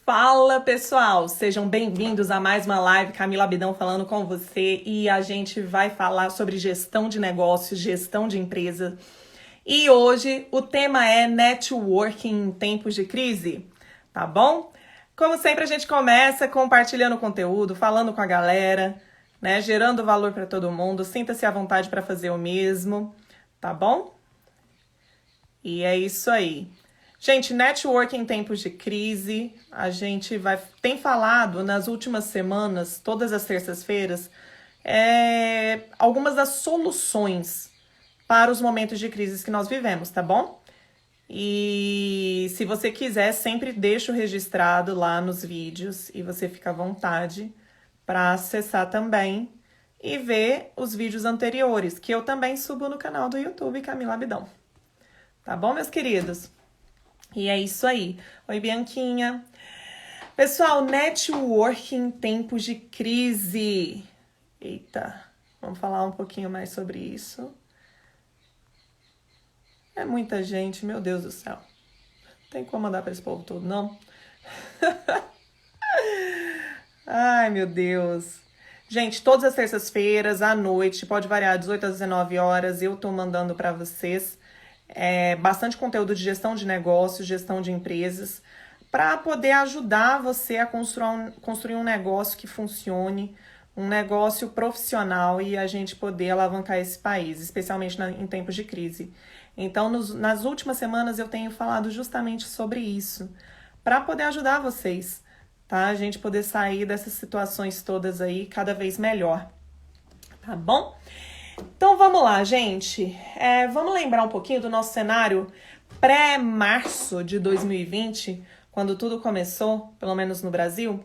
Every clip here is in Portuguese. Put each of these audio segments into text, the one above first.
Fala pessoal, sejam bem-vindos a mais uma live. Camila Abidão falando com você e a gente vai falar sobre gestão de negócios, gestão de empresa. E hoje o tema é networking em tempos de crise, tá bom? Como sempre a gente começa compartilhando conteúdo, falando com a galera, né, gerando valor para todo mundo. Sinta-se à vontade para fazer o mesmo, tá bom? E é isso aí. Gente, networking em tempos de crise, a gente tem falado nas últimas semanas, todas as terças-feiras, algumas das soluções para os momentos de crise que nós vivemos, tá bom? E se você quiser, sempre deixo registrado lá nos vídeos e você fica à vontade para acessar também e ver os vídeos anteriores, que eu também subo no canal do YouTube Camila Abidão. Tá bom, meus queridos? E é isso aí. Oi, Bianquinha. Pessoal, networking em tempos de crise. Eita, vamos falar um pouquinho mais sobre isso. É muita gente, meu Deus do céu. Não tem como mandar para esse povo todo, não? Ai, meu Deus. Gente, todas as terças-feiras, à noite, pode variar 18 às 19 horas, eu tô mandando para vocês bastante conteúdo de gestão de negócios, gestão de empresas, para poder ajudar você a construir um negócio que funcione, um negócio profissional e a gente poder alavancar esse país, especialmente em tempos de crise. Então, nas últimas semanas eu tenho falado justamente sobre isso, para poder ajudar vocês, tá? A gente poder sair dessas situações todas aí cada vez melhor, tá bom? Então vamos lá, gente. Vamos lembrar um pouquinho do nosso cenário pré-março de 2020, quando tudo começou, pelo menos no Brasil.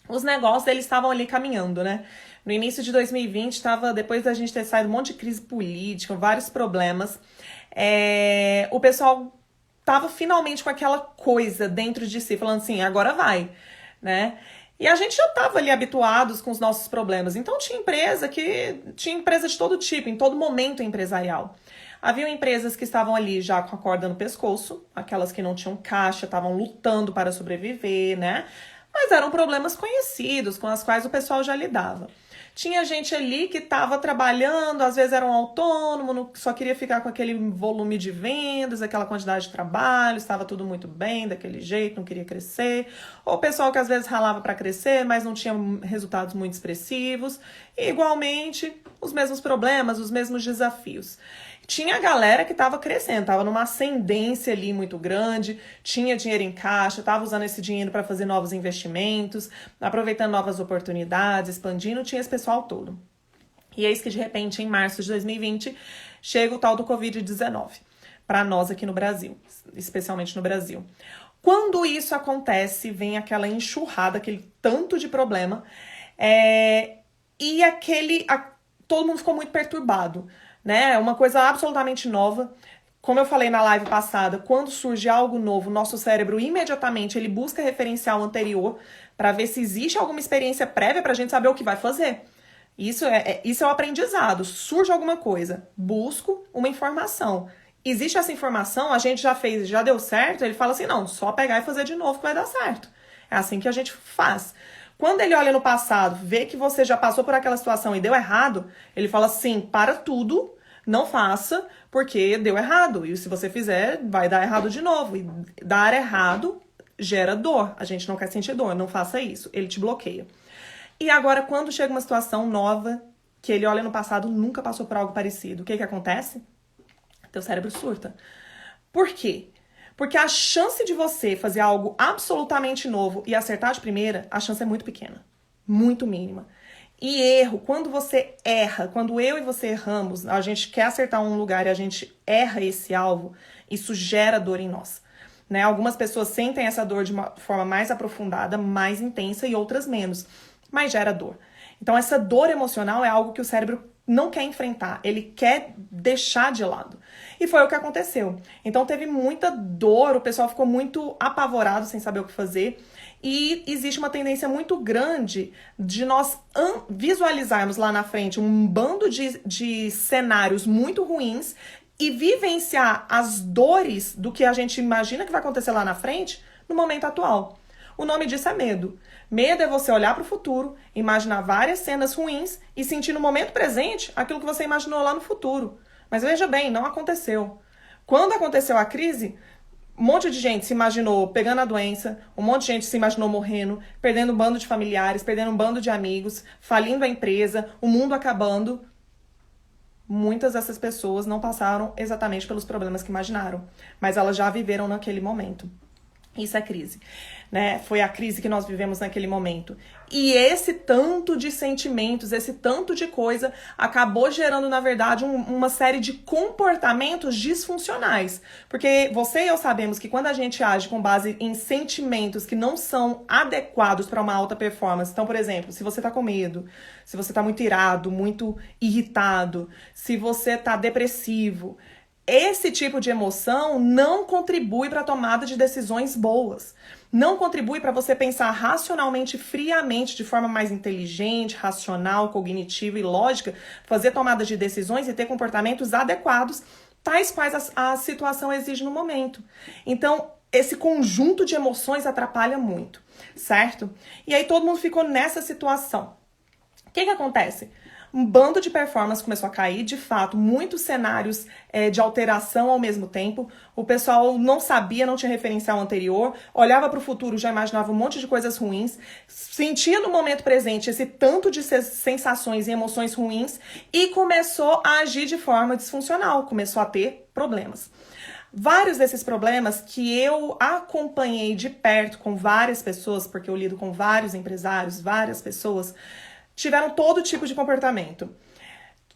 Os negócios, eles estavam ali caminhando, né? No início de 2020, depois da gente ter saído um monte de crise política, vários problemas, o pessoal tava finalmente com aquela coisa dentro de si, falando assim, agora vai, né? E a gente já estava ali habituados com os nossos problemas. Então tinha empresa de todo tipo, em todo momento empresarial. Haviam empresas que estavam ali já com a corda no pescoço, aquelas que não tinham caixa, estavam lutando para sobreviver, né? Mas eram problemas conhecidos, com os quais o pessoal já lidava. Tinha gente ali que estava trabalhando, às vezes era um autônomo, só queria ficar com aquele volume de vendas, aquela quantidade de trabalho, estava tudo muito bem, daquele jeito, não queria crescer. Ou o pessoal que às vezes ralava para crescer, mas não tinha resultados muito expressivos. E, igualmente, os mesmos problemas, os mesmos desafios. Tinha a galera que estava crescendo, estava numa ascendência ali muito grande, tinha dinheiro em caixa, estava usando esse dinheiro para fazer novos investimentos, aproveitando novas oportunidades, expandindo, tinha esse pessoal todo. E eis que, de repente, em março de 2020, chega o tal do Covid-19, para nós aqui no Brasil, especialmente no Brasil. Quando isso acontece, vem aquela enxurrada, aquele tanto de problema, e todo mundo ficou muito perturbado. Né? É uma coisa absolutamente nova. Como eu falei na live passada, quando surge algo novo, nosso cérebro imediatamente ele busca referencial anterior para ver se existe alguma experiência prévia para a gente saber o que vai fazer. Isso é o aprendizado. Surge alguma coisa, busco uma informação. Existe essa informação, a gente já fez, já deu certo, ele fala assim, não, só pegar e fazer de novo que vai dar certo. É assim que a gente faz. Quando ele olha no passado, vê que você já passou por aquela situação e deu errado, ele fala assim, para tudo, não faça, porque deu errado. E se você fizer, vai dar errado de novo. E dar errado gera dor. A gente não quer sentir dor, não faça isso. Ele te bloqueia. E agora, quando chega uma situação nova, que ele olha no passado, nunca passou por algo parecido, o que acontece? Teu cérebro surta. Por quê? Porque a chance de você fazer algo absolutamente novo e acertar de primeira, a chance é muito pequena. Muito mínima. E erro, quando você erra, quando eu e você erramos, a gente quer acertar um lugar e a gente erra esse alvo, isso gera dor em nós. Né? Algumas pessoas sentem essa dor de uma forma mais aprofundada, mais intensa e outras menos. Mas gera dor. Então essa dor emocional é algo que o cérebro não quer enfrentar, ele quer deixar de lado. E foi o que aconteceu. Então teve muita dor, o pessoal ficou muito apavorado, sem saber o que fazer. E existe uma tendência muito grande de nós visualizarmos lá na frente um bando de cenários muito ruins e vivenciar as dores do que a gente imagina que vai acontecer lá na frente no momento atual. O nome disso é medo. Medo é você olhar para o futuro, imaginar várias cenas ruins e sentir no momento presente aquilo que você imaginou lá no futuro. Mas veja bem, não aconteceu. Quando aconteceu a crise, um monte de gente se imaginou pegando a doença, um monte de gente se imaginou morrendo, perdendo um bando de familiares, perdendo um bando de amigos, falindo a empresa, o mundo acabando. Muitas dessas pessoas não passaram exatamente pelos problemas que imaginaram, mas elas já viveram naquele momento. Isso é crise, né? Foi a crise que nós vivemos naquele momento. E esse tanto de sentimentos, esse tanto de coisa, acabou gerando, na verdade, uma série de comportamentos disfuncionais. Porque você e eu sabemos que quando a gente age com base em sentimentos que não são adequados para uma alta performance, então, por exemplo, se você tá com medo, se você tá muito irado, muito irritado, se você tá depressivo, esse tipo de emoção não contribui para a tomada de decisões boas. Não contribui para você pensar racionalmente, friamente, de forma mais inteligente, racional, cognitiva e lógica, fazer tomadas de decisões e ter comportamentos adequados, tais quais a situação exige no momento. Então, esse conjunto de emoções atrapalha muito, certo? E aí todo mundo ficou nessa situação. O que acontece? Um bando de performance começou a cair, de fato, muitos cenários de alteração ao mesmo tempo. O pessoal não sabia, não tinha referencial anterior, olhava para o futuro, já imaginava um monte de coisas ruins, sentia no momento presente esse tanto de sensações e emoções ruins e começou a agir de forma disfuncional, começou a ter problemas. Vários desses problemas que eu acompanhei de perto com várias pessoas, porque eu lido com vários empresários, várias pessoas, tiveram todo tipo de comportamento.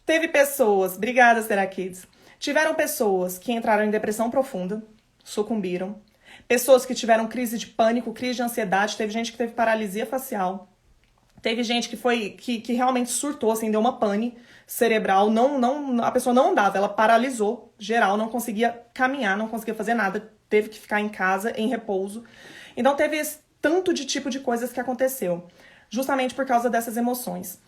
Teve pessoas, obrigada, Será Kids, tiveram pessoas que entraram em depressão profunda, sucumbiram. Pessoas que tiveram crise de pânico, crise de ansiedade, teve gente que teve paralisia facial. Teve gente que realmente surtou, assim, deu uma pane cerebral, a pessoa não andava, ela paralisou, geral, não conseguia caminhar, não conseguia fazer nada, teve que ficar em casa, em repouso. Então teve esse tanto de tipo de coisas que aconteceu, justamente por causa dessas emoções.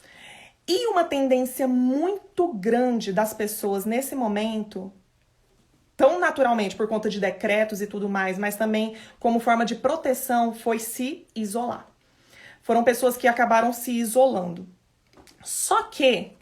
E uma tendência muito grande das pessoas nesse momento, tão naturalmente por conta de decretos e tudo mais, mas também como forma de proteção, foi se isolar. Foram pessoas que acabaram se isolando. Só que,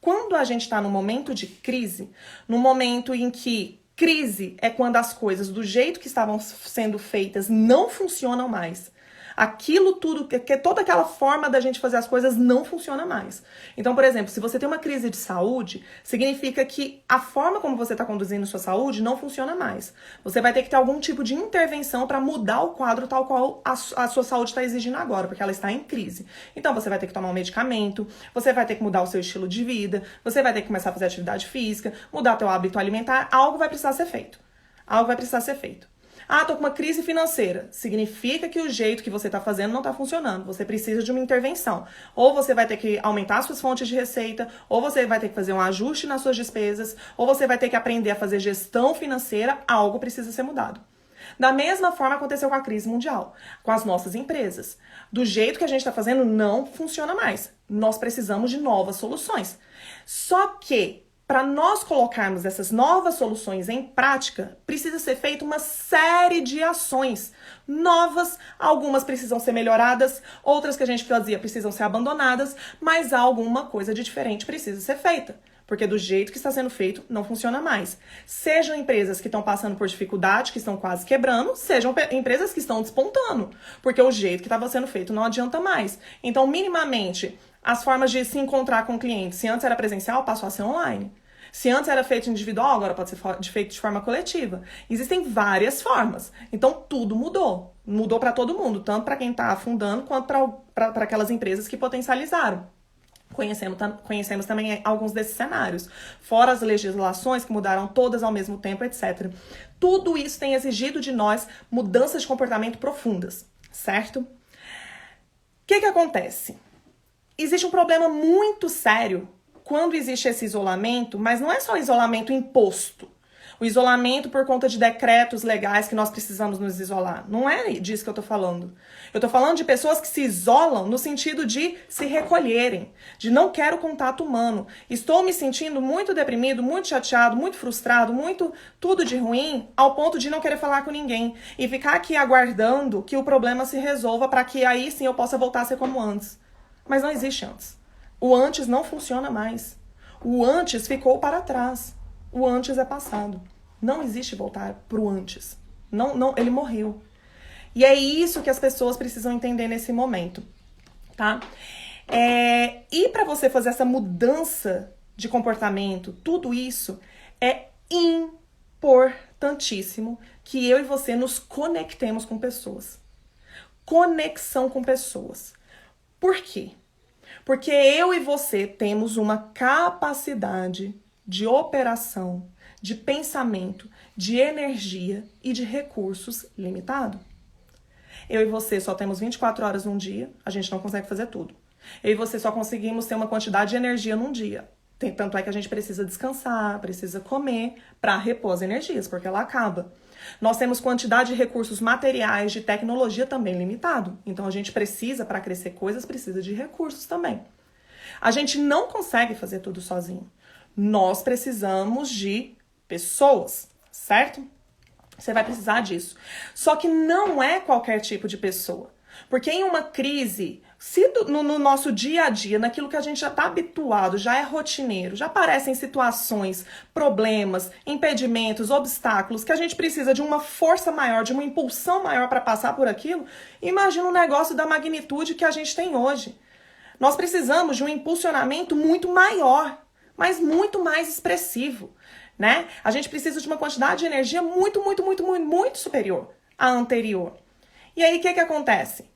quando a gente está num momento de crise, num momento em que crise é quando as coisas do jeito que estavam sendo feitas não funcionam mais, aquilo tudo, que toda aquela forma da gente fazer as coisas não funciona mais. Então, por exemplo, se você tem uma crise de saúde, significa que a forma como você está conduzindo sua saúde não funciona mais. Você vai ter que ter algum tipo de intervenção para mudar o quadro tal qual a sua saúde está exigindo agora, porque ela está em crise. Então, você vai ter que tomar um medicamento, você vai ter que mudar o seu estilo de vida, você vai ter que começar a fazer atividade física, mudar teu hábito alimentar, algo vai precisar ser feito. Algo vai precisar ser feito. Ah, tô com uma crise financeira. Significa que o jeito que você tá fazendo não tá funcionando. Você precisa de uma intervenção. Ou você vai ter que aumentar suas fontes de receita, ou você vai ter que fazer um ajuste nas suas despesas, ou você vai ter que aprender a fazer gestão financeira. Algo precisa ser mudado. Da mesma forma aconteceu com a crise mundial, com as nossas empresas. Do jeito que a gente está fazendo, não funciona mais. Nós precisamos de novas soluções. Só que, para nós colocarmos essas novas soluções em prática, precisa ser feita uma série de ações novas. Algumas precisam ser melhoradas, outras que a gente fazia precisam ser abandonadas, mas alguma coisa de diferente precisa ser feita. Porque do jeito que está sendo feito, não funciona mais. Sejam empresas que estão passando por dificuldade, que estão quase quebrando, sejam empresas que estão despontando. Porque o jeito que estava sendo feito não adianta mais. Então, minimamente, as formas de se encontrar com o cliente, se antes era presencial, passou a ser online. Se antes era feito individual, agora pode ser feito de forma coletiva. Existem várias formas. Então, tudo mudou. Mudou para todo mundo, tanto para quem está afundando, quanto para aquelas empresas que potencializaram. Conhecemos também alguns desses cenários. Fora as legislações que mudaram todas ao mesmo tempo, etc. Tudo isso tem exigido de nós mudanças de comportamento profundas, certo? O que acontece? Existe um problema muito sério quando existe esse isolamento, mas não é só isolamento imposto. O isolamento por conta de decretos legais que nós precisamos nos isolar. Não é disso que eu tô falando. Eu tô falando de pessoas que se isolam no sentido de se recolherem, de não quero contato humano. Estou me sentindo muito deprimido, muito chateado, muito frustrado, muito tudo de ruim, ao ponto de não querer falar com ninguém. E ficar aqui aguardando que o problema se resolva para que aí sim eu possa voltar a ser como antes. Mas não existe antes. O antes não funciona mais. O antes ficou para trás. O antes é passado. Não existe voltar pro antes. Não, ele morreu. E é isso que as pessoas precisam entender nesse momento, tá? E para você fazer essa mudança de comportamento, tudo isso é importantíssimo que eu e você nos conectemos com pessoas. Conexão com pessoas. Por quê? Porque eu e você temos uma capacidade de operação, de pensamento, de energia e de recursos limitado. Eu e você só temos 24 horas num dia, a gente não consegue fazer tudo. Eu e você só conseguimos ter uma quantidade de energia num dia. Tanto é que a gente precisa descansar, precisa comer para repor as energias, porque ela acaba. Nós temos quantidade de recursos materiais, de tecnologia também limitado. Então a gente precisa, para crescer coisas, precisa de recursos também. A gente não consegue fazer tudo sozinho. Nós precisamos de pessoas, certo? Você vai precisar disso. Só que não é qualquer tipo de pessoa. Porque em uma crise, se no nosso dia a dia, naquilo que a gente já está habituado, já é rotineiro, já aparecem situações, problemas, impedimentos, obstáculos, que a gente precisa de uma força maior, de uma impulsão maior para passar por aquilo, imagina um negócio da magnitude que a gente tem hoje. Nós precisamos de um impulsionamento muito maior, mas muito mais expressivo, né? A gente precisa de uma quantidade de energia muito superior à anterior. E aí, o que acontece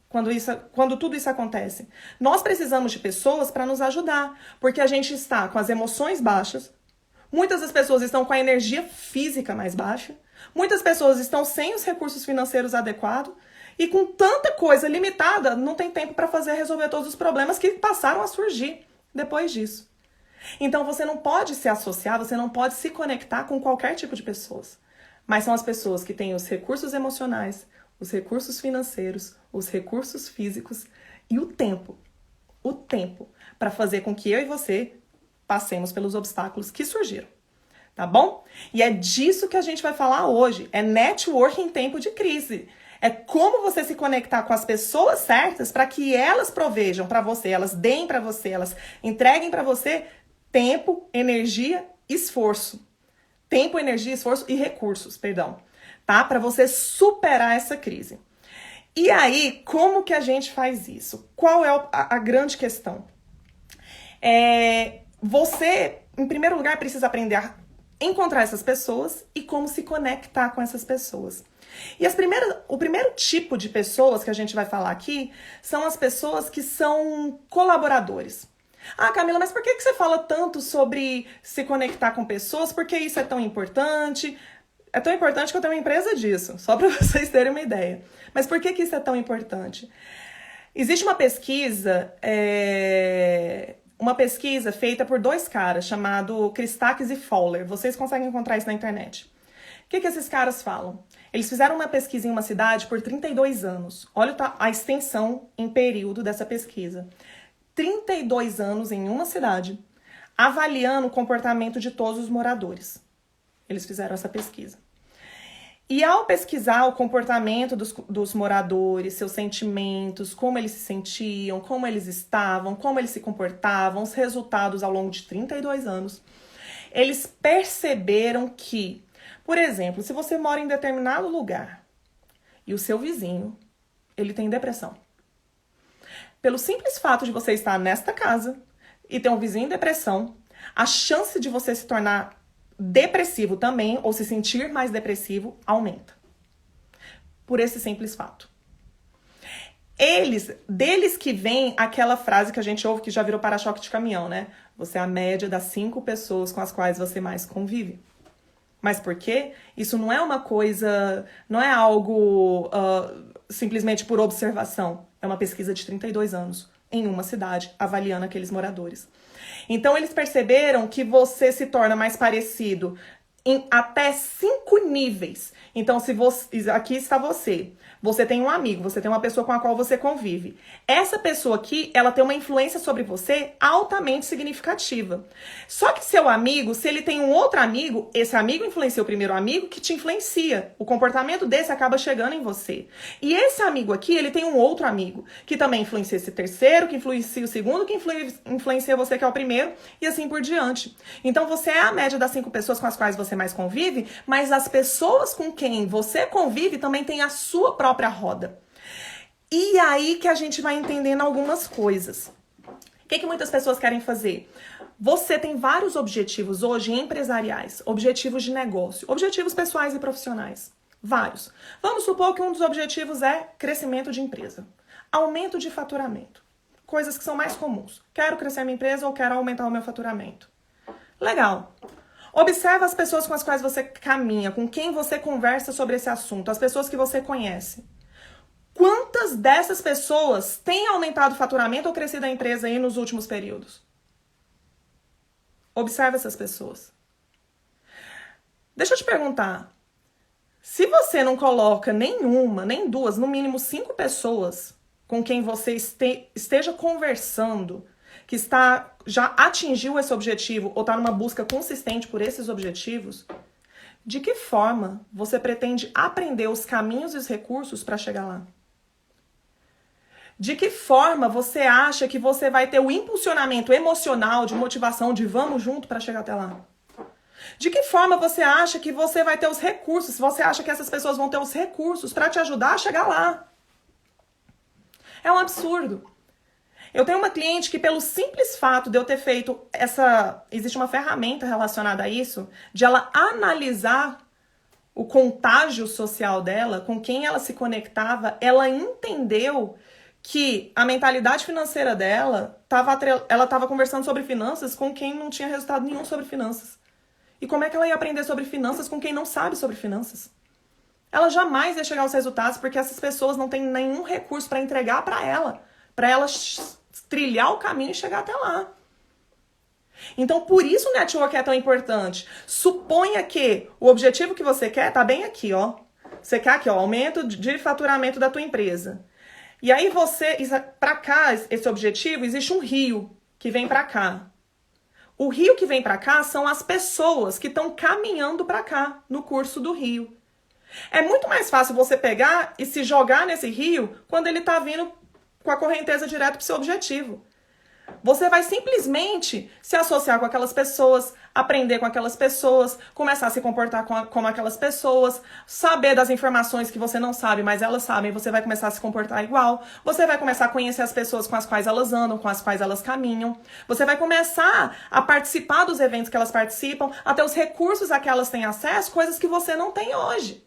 quando tudo isso acontece? Nós precisamos de pessoas para nos ajudar, porque a gente está com as emoções baixas, muitas das pessoas estão com a energia física mais baixa, muitas pessoas estão sem os recursos financeiros adequados, e com tanta coisa limitada, não tem tempo para resolver todos os problemas que passaram a surgir depois disso. Então você não pode se associar, você não pode se conectar com qualquer tipo de pessoas. Mas são as pessoas que têm os recursos emocionais, os recursos financeiros, os recursos físicos e o tempo para fazer com que eu e você passemos pelos obstáculos que surgiram. Tá bom? E é disso que a gente vai falar hoje. É networking em tempo de crise. É como você se conectar com as pessoas certas para que elas provejam para você, elas deem para você, elas entreguem para você tempo, energia, esforço. Tempo, energia, esforço e recursos, perdão. Tá? Para você superar essa crise. E aí, como que a gente faz isso? Qual é a grande questão? Você, em primeiro lugar, precisa aprender a encontrar essas pessoas e como se conectar com essas pessoas. E o primeiro tipo de pessoas que a gente vai falar aqui são as pessoas que são colaboradores. Ah, Camila, mas por que você fala tanto sobre se conectar com pessoas? Por que isso é tão importante? É tão importante que eu tenho uma empresa disso, só para vocês terem uma ideia. Mas por que isso é tão importante? Existe uma pesquisa feita por dois caras, chamado Christakis e Fowler. Vocês conseguem encontrar isso na internet. O que esses caras falam? Eles fizeram uma pesquisa em uma cidade por 32 anos. Olha a extensão em período dessa pesquisa. 32 anos em uma cidade, avaliando o comportamento de todos os moradores. Eles fizeram essa pesquisa. E ao pesquisar o comportamento dos moradores, seus sentimentos, como eles se sentiam, como eles estavam, como eles se comportavam, os resultados ao longo de 32 anos, eles perceberam que, por exemplo, se você mora em determinado lugar e o seu vizinho, ele tem depressão. Pelo simples fato de você estar nesta casa e ter um vizinho em depressão, a chance de você se tornar depressivo também, ou se sentir mais depressivo, aumenta. Por esse simples fato. Deles que vem aquela frase que a gente ouve que já virou para-choque de caminhão, né? Você é a média das 5 pessoas com as quais você mais convive. Mas por quê? Isso não é uma coisa, não é algo simplesmente por observação. É uma pesquisa de 32 anos em uma cidade, avaliando aqueles moradores. Então, eles perceberam que você se torna mais parecido em até 5 níveis. Então, se você, aqui está você. Você tem um amigo, você tem uma pessoa com a qual você convive. Essa pessoa aqui, ela tem uma influência sobre você altamente significativa. Só que seu amigo, se ele tem um outro amigo, esse amigo influencia o primeiro amigo que te influencia. O comportamento desse acaba chegando em você. E esse amigo aqui, ele tem um outro amigo, que também influencia esse terceiro, que influencia o segundo, que influencia você, que é o primeiro, e assim por diante. Então, você é a média das 5 pessoas com as quais você mais convive, mas as pessoas com quem você convive também têm a sua própria roda. E aí que a gente vai entendendo algumas coisas. O que muitas pessoas querem fazer? Você tem vários objetivos hoje empresariais, objetivos de negócio, objetivos pessoais e profissionais. Vários. Vamos supor que um dos objetivos é crescimento de empresa, aumento de faturamento. Coisas que são mais comuns. Quero crescer a minha empresa ou quero aumentar o meu faturamento. Legal. Observa as pessoas com as quais você caminha, com quem você conversa sobre esse assunto, as pessoas que você conhece. Quantas dessas pessoas têm aumentado o faturamento ou crescido a empresa aí nos últimos períodos? Observa essas pessoas. Deixa eu te perguntar. Se você não coloca nenhuma, nem duas, no mínimo 5 pessoas com quem você esteja conversando, que já atingiu esse objetivo ou está numa busca consistente por esses objetivos, de que forma você pretende aprender os caminhos e os recursos para chegar lá? De que forma você acha que você vai ter o impulsionamento emocional, de motivação, de vamos junto para chegar até lá? De que forma você acha que você vai ter os recursos? Você acha que essas pessoas vão ter os recursos para te ajudar a chegar lá? É um absurdo. Eu tenho uma cliente que, pelo simples fato de eu ter feito existe uma ferramenta relacionada a isso, de ela analisar o contágio social dela, com quem ela se conectava, ela entendeu que a mentalidade financeira dela, ela estava conversando sobre finanças com quem não tinha resultado nenhum sobre finanças. E como é que ela ia aprender sobre finanças com quem não sabe sobre finanças? Ela jamais ia chegar aos resultados porque essas pessoas não têm nenhum recurso para entregar para ela trilhar o caminho e chegar até lá. Então, por isso o network é tão importante. Suponha que o objetivo que você quer tá bem aqui, ó. Você quer aqui, ó, aumento de faturamento da tua empresa. E aí para cá, esse objetivo, existe um rio que vem para cá. O rio que vem para cá são as pessoas que estão caminhando para cá, no curso do rio. É muito mais fácil você pegar e se jogar nesse rio quando ele tá vindo com a correnteza direto para o seu objetivo. Você vai simplesmente se associar com aquelas pessoas, aprender com aquelas pessoas, começar a se comportar como aquelas pessoas, saber das informações que você não sabe, mas elas sabem, você vai começar a se comportar igual, você vai começar a conhecer as pessoas com as quais elas andam, com as quais elas caminham, você vai começar a participar dos eventos que elas participam, até os recursos a que elas têm acesso, coisas que você não tem hoje.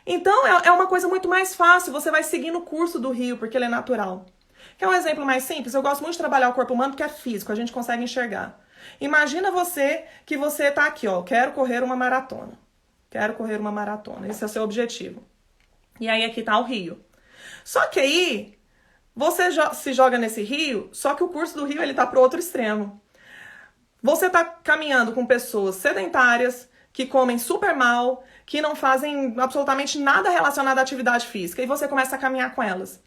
Então, é uma coisa muito mais fácil, você vai seguir no curso do rio, porque ele é natural. Quer um exemplo mais simples? Eu gosto muito de trabalhar o corpo humano porque é físico, a gente consegue enxergar. Imagina que você tá aqui, ó, quero correr uma maratona. Quero correr uma maratona, esse é o seu objetivo. E aí aqui tá o rio. Só que aí, você se joga nesse rio, só que o curso do rio ele tá pro outro extremo. Você tá caminhando com pessoas sedentárias, que comem super mal, que não fazem absolutamente nada relacionado à atividade física, e você começa a caminhar com elas.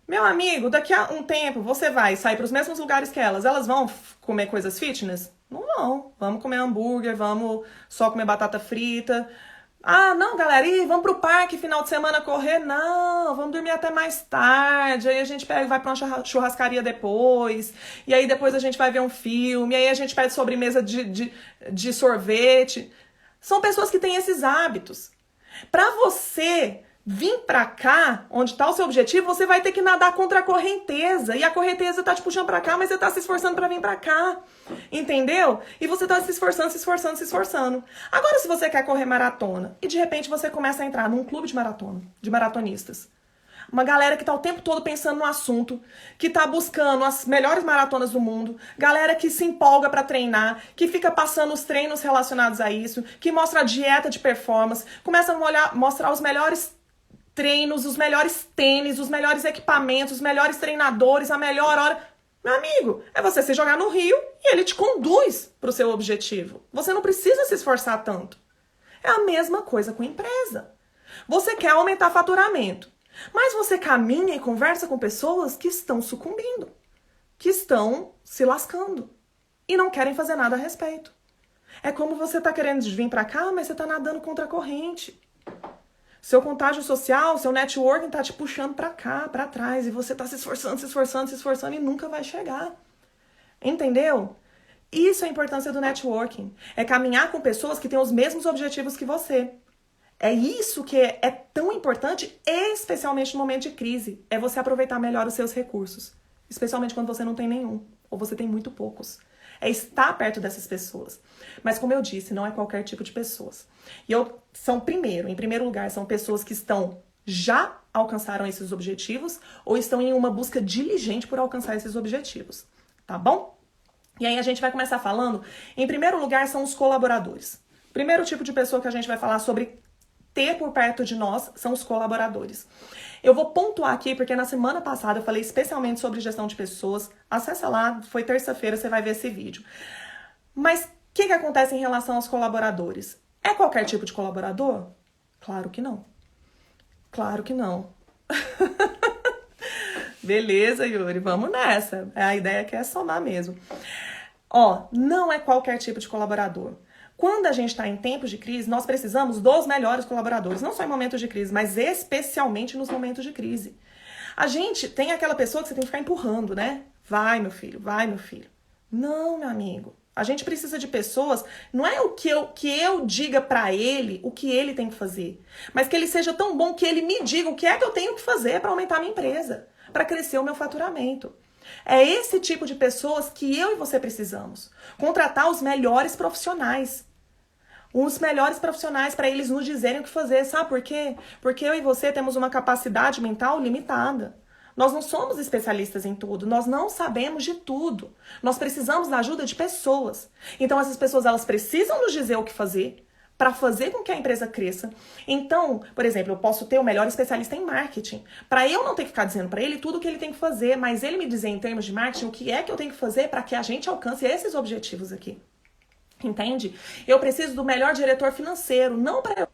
Meu amigo, daqui a um tempo você vai sair para os mesmos lugares que elas vão comer coisas fitness? Não vão. Vamos comer hambúrguer, vamos só comer batata frita. Ah, não, galera, vamos pro parque final de semana correr? Não, vamos dormir até mais tarde. Aí a gente vai pra uma churrascaria depois. E aí depois a gente vai ver um filme. E aí a gente pede sobremesa de sorvete. São pessoas que têm esses hábitos. Pra você vir pra cá, onde tá o seu objetivo, você vai ter que nadar contra a correnteza. E a correnteza tá te puxando pra cá, mas você tá se esforçando pra vir pra cá. Entendeu? E você tá se esforçando. Agora, se você quer correr maratona, e de repente você começa a entrar num clube de maratona, de maratonistas. Uma galera que tá o tempo todo pensando no assunto, que tá buscando as melhores maratonas do mundo, galera que se empolga pra treinar, que fica passando os treinos relacionados a isso, que mostra a dieta de performance, começa a mostrar os melhores treinos, os melhores tênis, os melhores equipamentos, os melhores treinadores, a melhor hora. Meu amigo, é você se jogar no rio e ele te conduz pro seu objetivo. Você não precisa se esforçar tanto. É a mesma coisa com empresa. Você quer aumentar faturamento, mas você caminha e conversa com pessoas que estão sucumbindo, que estão se lascando e não querem fazer nada a respeito. É como você tá querendo vir para cá, mas você tá nadando contra a corrente. Seu contágio social, seu networking tá te puxando para cá, para trás, e você tá se esforçando e nunca vai chegar. Entendeu? Isso é a importância do networking. É caminhar com pessoas que têm os mesmos objetivos que você. É isso que é tão importante, especialmente no momento de crise. É você aproveitar melhor os seus recursos. Especialmente quando você não tem nenhum, ou você tem muito poucos. É estar perto dessas pessoas. Mas como eu disse, não é qualquer tipo de pessoas. Em primeiro lugar, são pessoas que já alcançaram esses objetivos ou estão em uma busca diligente por alcançar esses objetivos. Tá bom? E aí a gente vai começar falando, em primeiro lugar, são os colaboradores. O primeiro tipo de pessoa que a gente vai falar sobre ter por perto de nós são os colaboradores. Eu vou pontuar aqui, porque na semana passada eu falei especialmente sobre gestão de pessoas. Acessa lá, foi terça-feira, você vai ver esse vídeo. Mas o que acontece em relação aos colaboradores? É qualquer tipo de colaborador? Claro que não. Claro que não. Beleza, Yuri, vamos nessa. A ideia aqui é somar mesmo. Não é qualquer tipo de colaborador. Quando a gente está em tempos de crise, nós precisamos dos melhores colaboradores. Não só em momentos de crise, mas especialmente nos momentos de crise. A gente tem aquela pessoa que você tem que ficar empurrando, né? Vai, meu filho, vai, meu filho. Não, meu amigo. A gente precisa de pessoas, não é o que eu diga pra ele o que ele tem que fazer, mas que ele seja tão bom que ele me diga o que é que eu tenho que fazer para aumentar a minha empresa, para crescer o meu faturamento. É esse tipo de pessoas que eu e você precisamos. Contratar os melhores profissionais. Os melhores profissionais para eles nos dizerem o que fazer. Sabe por quê? Porque eu e você temos uma capacidade mental limitada. Nós não somos especialistas em tudo. Nós não sabemos de tudo. Nós precisamos da ajuda de pessoas. Então essas pessoas elas precisam nos dizer o que fazer para fazer com que a empresa cresça. Então, por exemplo, eu posso ter o melhor especialista em marketing, para eu não ter que ficar dizendo para ele tudo o que ele tem que fazer, mas ele me dizer em termos de marketing o que é que eu tenho que fazer para que a gente alcance esses objetivos aqui. Entende? Eu preciso do melhor diretor financeiro, não para eu...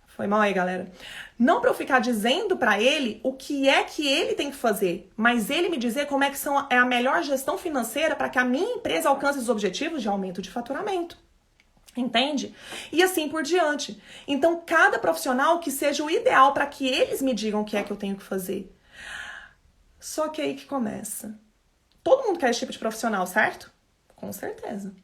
Foi mal aí, galera. Não para eu ficar dizendo para ele o que é que ele tem que fazer, mas ele me dizer como é que é a melhor gestão financeira para que a minha empresa alcance os objetivos de aumento de faturamento. Entende? E assim por diante. Então, cada profissional que seja o ideal para que eles me digam o que é que eu tenho que fazer. Só que aí que começa. Todo mundo quer esse tipo de profissional, certo? Com certeza.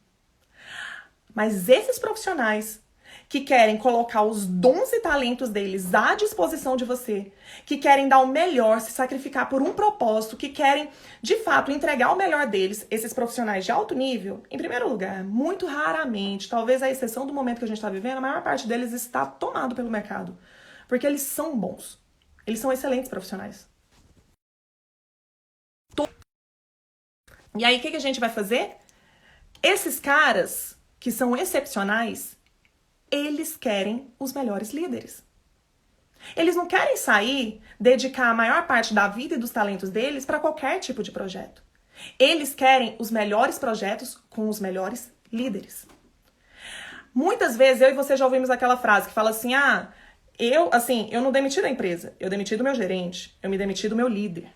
Mas esses profissionais que querem colocar os dons e talentos deles à disposição de você, que querem dar o melhor, se sacrificar por um propósito, que querem, de fato, entregar o melhor deles, esses profissionais de alto nível, em primeiro lugar, muito raramente, talvez a exceção do momento que a gente está vivendo, a maior parte deles está tomado pelo mercado. Porque eles são bons. Eles são excelentes profissionais. E aí, o que a gente vai fazer? Esses caras que são excepcionais, eles querem os melhores líderes. Eles não querem sair, dedicar a maior parte da vida e dos talentos deles para qualquer tipo de projeto. Eles querem os melhores projetos com os melhores líderes. Muitas vezes eu e você já ouvimos aquela frase que fala assim, eu não demiti da empresa, eu demiti do meu gerente, eu me demiti do meu líder.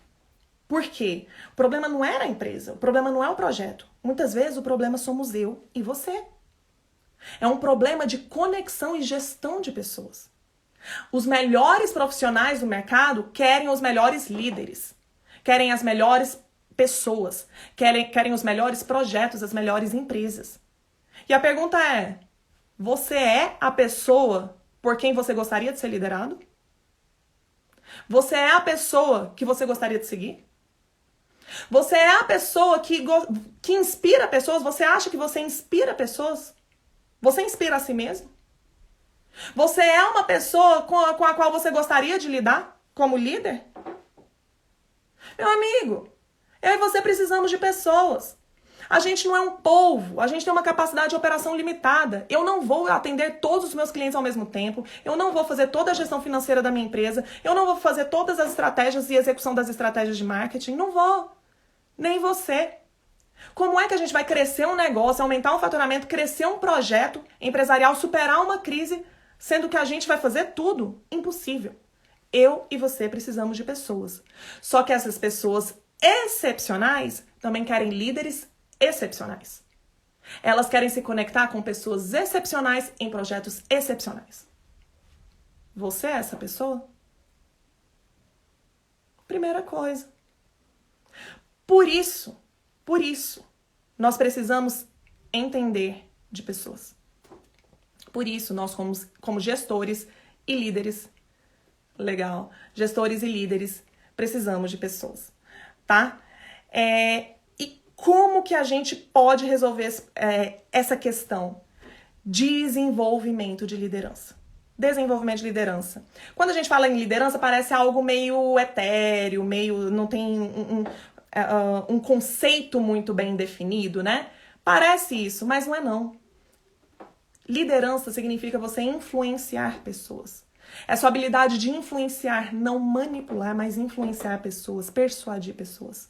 Por quê? O problema não era a empresa, o problema não é o projeto. Muitas vezes o problema somos eu e você. É um problema de conexão e gestão de pessoas. Os melhores profissionais do mercado querem os melhores líderes, querem as melhores pessoas, querem os melhores projetos, as melhores empresas. E a pergunta é, você é a pessoa por quem você gostaria de ser liderado? Você é a pessoa que você gostaria de seguir? Você é a pessoa que inspira pessoas? Você acha que você inspira pessoas? Você inspira a si mesmo? Você é uma pessoa com a qual você gostaria de lidar como líder? Meu amigo, eu e você precisamos de pessoas. A gente não é um polvo, a gente tem uma capacidade de operação limitada. Eu não vou atender todos os meus clientes ao mesmo tempo, eu não vou fazer toda a gestão financeira da minha empresa, eu não vou fazer todas as estratégias e execução das estratégias de marketing, não vou. Nem você. Como é que a gente vai crescer um negócio, aumentar um faturamento, crescer um projeto empresarial, superar uma crise, Sendo que a gente vai fazer tudo? Impossível. Eu e você precisamos de pessoas. Só que essas pessoas excepcionais também querem líderes excepcionais. Elas querem se conectar com pessoas excepcionais em projetos excepcionais. Você é essa pessoa? Primeira coisa. Por isso, nós precisamos entender de pessoas. Por isso, nós como gestores e líderes, gestores e líderes, precisamos de pessoas, tá? E como que a gente pode resolver essa questão? Desenvolvimento de liderança. Desenvolvimento de liderança. Quando a gente fala em liderança, parece algo meio etéreo, não tem um conceito muito bem definido, né? Parece isso, mas não é não. Liderança significa você influenciar pessoas. É sua habilidade de influenciar, não manipular, mas influenciar pessoas, persuadir pessoas.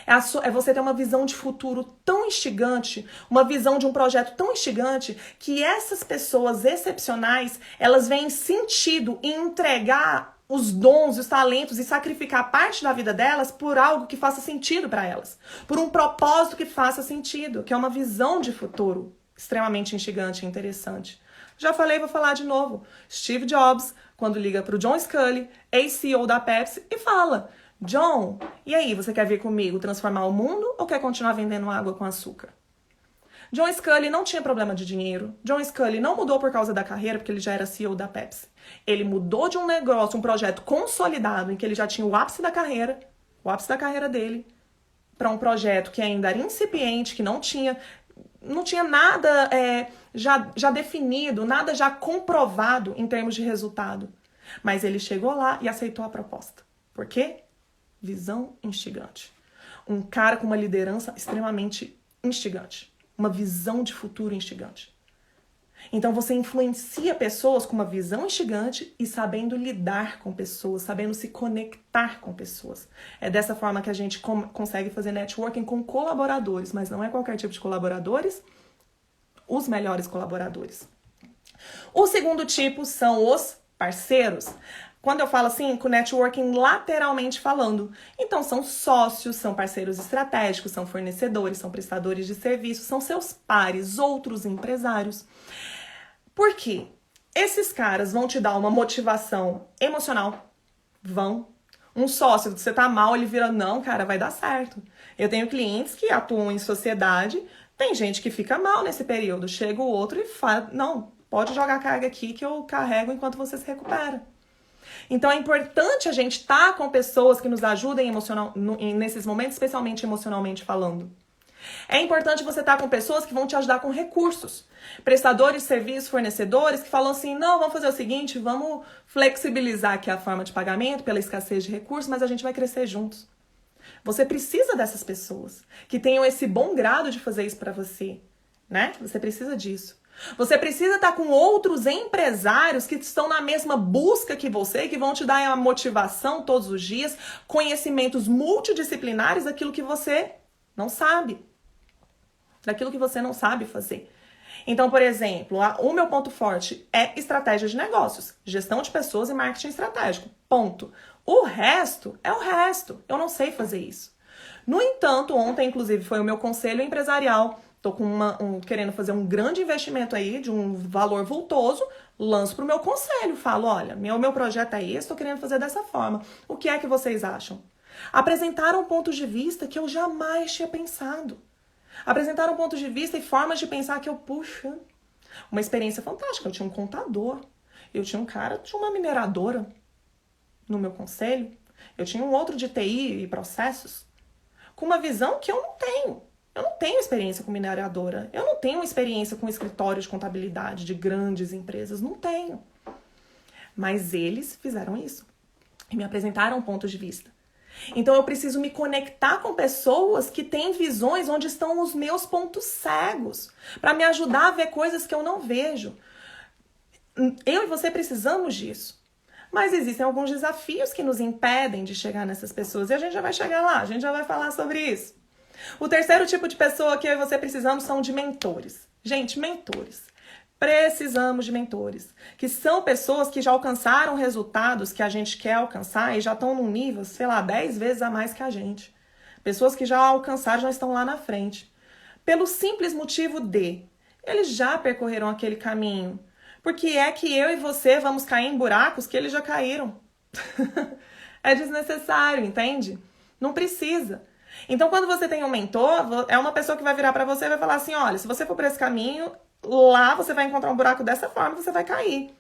É você ter uma visão de futuro tão instigante, uma visão de um projeto tão instigante, que essas pessoas excepcionais, elas veem sentido em entregar os dons, os talentos e sacrificar parte da vida delas por algo que faça sentido para elas. Por um propósito que faça sentido, que é uma visão de futuro extremamente instigante e interessante. Já falei, vou falar de novo. Steve Jobs, quando liga para o John Sculley, ex-CEO da Pepsi, e fala: John, e aí, você quer vir comigo transformar o mundo ou quer continuar vendendo água com açúcar? John Sculley não tinha problema de dinheiro. John Sculley não mudou por causa da carreira, porque ele já era CEO da Pepsi. Ele mudou de um negócio, um projeto consolidado, em que ele já tinha o ápice da carreira dele, para um projeto que ainda era incipiente, que não tinha nada já definido, nada já comprovado em termos de resultado. Mas ele chegou lá e aceitou a proposta. Por quê? Visão instigante. Um cara com uma liderança extremamente instigante. Uma visão de futuro instigante. Então você influencia pessoas com uma visão instigante e sabendo lidar com pessoas, sabendo se conectar com pessoas. É dessa forma que a gente consegue fazer networking com colaboradores, mas não é qualquer tipo de colaboradores, os melhores colaboradores. O segundo tipo são os parceiros. Quando eu falo assim, com networking lateralmente falando. Então, são sócios, são parceiros estratégicos, são fornecedores, são prestadores de serviços, são seus pares, outros empresários. Por quê? Esses caras vão te dar uma motivação emocional. Um sócio, você tá mal, ele vira, não, cara, vai dar certo. Eu tenho clientes que atuam em sociedade, tem gente que fica mal nesse período. Chega o outro e fala, não, pode jogar carga aqui que eu carrego enquanto você se recupera. Então é importante a gente estar com pessoas que nos ajudem nesses momentos, especialmente emocionalmente falando. É importante você estar com pessoas que vão te ajudar com recursos. Prestadores de serviços, fornecedores que falam assim, não, vamos fazer o seguinte, vamos flexibilizar aqui a forma de pagamento pela escassez de recursos, mas a gente vai crescer juntos. Você precisa dessas pessoas que tenham esse bom grado de fazer isso para você, né? Você precisa disso. Você precisa estar com outros empresários que estão na mesma busca que você, que vão te dar a motivação todos os dias, conhecimentos multidisciplinares daquilo que você não sabe. Daquilo que você não sabe fazer. Então, por exemplo, o meu ponto forte é estratégia de negócios, gestão de pessoas e marketing estratégico. Ponto. O resto é o resto. Eu não sei fazer isso. No entanto, ontem, inclusive, foi o meu conselho empresarial. Tô querendo fazer um grande investimento aí, de um valor vultoso, lanço pro meu conselho. Falo, olha, meu projeto é esse, tô querendo fazer dessa forma. O que é que vocês acham? Apresentaram pontos de vista que eu jamais tinha pensado. Apresentaram pontos de vista e formas de pensar que puxa, uma experiência fantástica. Eu tinha um contador, eu tinha um cara de uma mineradora no meu conselho, eu tinha um outro de TI e processos, com uma visão que eu não tenho. Eu não tenho experiência com mineradora, eu não tenho experiência com escritório de contabilidade de grandes empresas, não tenho. Mas eles fizeram isso e me apresentaram pontos de vista. Então eu preciso me conectar com pessoas que têm visões onde estão os meus pontos cegos, para me ajudar a ver coisas que eu não vejo. Eu e você precisamos disso. Mas existem alguns desafios que nos impedem de chegar nessas pessoas e a gente já vai chegar lá, a gente já vai falar sobre isso. O terceiro tipo de pessoa que eu e você precisamos são de mentores. Gente, mentores. Precisamos de mentores, que são pessoas que já alcançaram resultados que a gente quer alcançar e já estão num nível, sei lá, 10 vezes a mais que a gente. Pessoas que já alcançaram, já estão lá na frente. Pelo simples motivo de eles já percorreram aquele caminho. Porque é que eu e você vamos cair em buracos que eles já caíram. É desnecessário, entende? Não precisa. Então, quando você tem um mentor, é uma pessoa que vai virar pra você e vai falar assim, olha, se você for por esse caminho, lá você vai encontrar um buraco dessa forma, você vai cair.